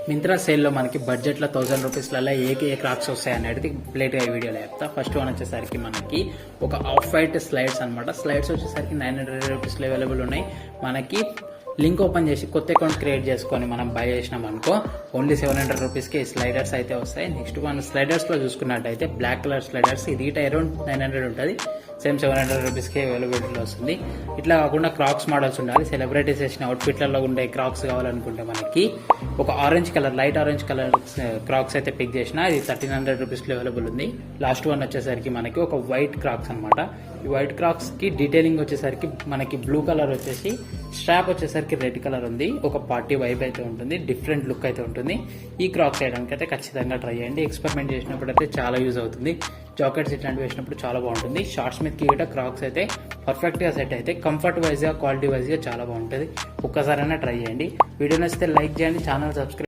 మింత్రా సేల్లో మనకి బడ్జెట్లో 1000 రూపీస్లలో ఏ క్రాక్స్ వస్తాయి అనేది ప్లేట్గా ఈ వీడియోలో చెప్తా. ఫస్ట్ వన్ వచ్చేసరికి మనకి ఒక ఆఫ్ వైట్ స్లైడ్స్ అనమాట. స్లైడ్స్ వచ్చేసరికి 900 రూపీస్లో అవైలబుల్ ఉన్నాయి. మనకి లింక్ ఓపెన్ చేసి కొత్త అకౌంట్ క్రియేట్ చేసుకొని మనం బై చేసినాం అనుకో ఓన్లీ 700 రూపీస్కి స్లైడర్స్ అయితే వస్తాయి. నెక్స్ట్ మనం స్లైడర్స్లో చూసుకున్నట్టయితే బ్లాక్ కలర్ స్లైడర్స్, ఇది అరౌండ్ 900 ఉంటుంది. సేమ్ 700 రూపీస్కి అవైలబిలిటీలో వస్తుంది. ఇట్లా కాకుండా క్రాక్స్ మోడల్స్ ఉండాలి. సెలబ్రిటీస్ వేసిన అవుట్ఫిట్లలో ఉండే క్రాక్స్ కావాలనుకుంటే మనకి ఒక orange colour, light orange colour crocs అయితే పిక్ చేసిన, ఇది 1300 రూపీస్లో అవైలబుల్ ఉంది. లాస్ట్ వన్ వచ్చేసరికి మనకి ఒక వైట్ క్రాక్స్ అనమాట. ఈ వైట్ క్రాక్స్ కి డీటెయిలింగ్ వచ్చేసరికి మనకి బ్లూ కలర్ వచ్చేసి, స్ట్రాప్ వచ్చేసరికి రెడ్ కలర్ ఉంది. ఒక పార్టీ వైబ్ అయితే ఉంటుంది, డిఫరెంట్ లుక్ అయితే ఉంటుంది. ఈ క్రాక్స్ వేయడానికి అయితే ఖచ్చితంగా ట్రై చేయండి. ఎక్స్పెరిమెంట్ చేసినప్పుడు అయితే చాలా యూజ్ అవుతుంది. జాకెట్స్ ఇట్లాంటివి వేసినప్పుడు చాలా బాగుంటుంది. షార్ట్స్ మీద గీట క్రాక్స్ అయితే పర్ఫెక్ట్గా సెట్ అయితే కంఫర్ట్ వైజ్గా, క్వాలిటీ వైజ్గా చాలా బాగుంటుంది. ఒక్కసారైనా ట్రై చేయండి. వీడియో నచ్చితే లైక్ చేయండి, ఛానల్ సబ్స్క్రైబ్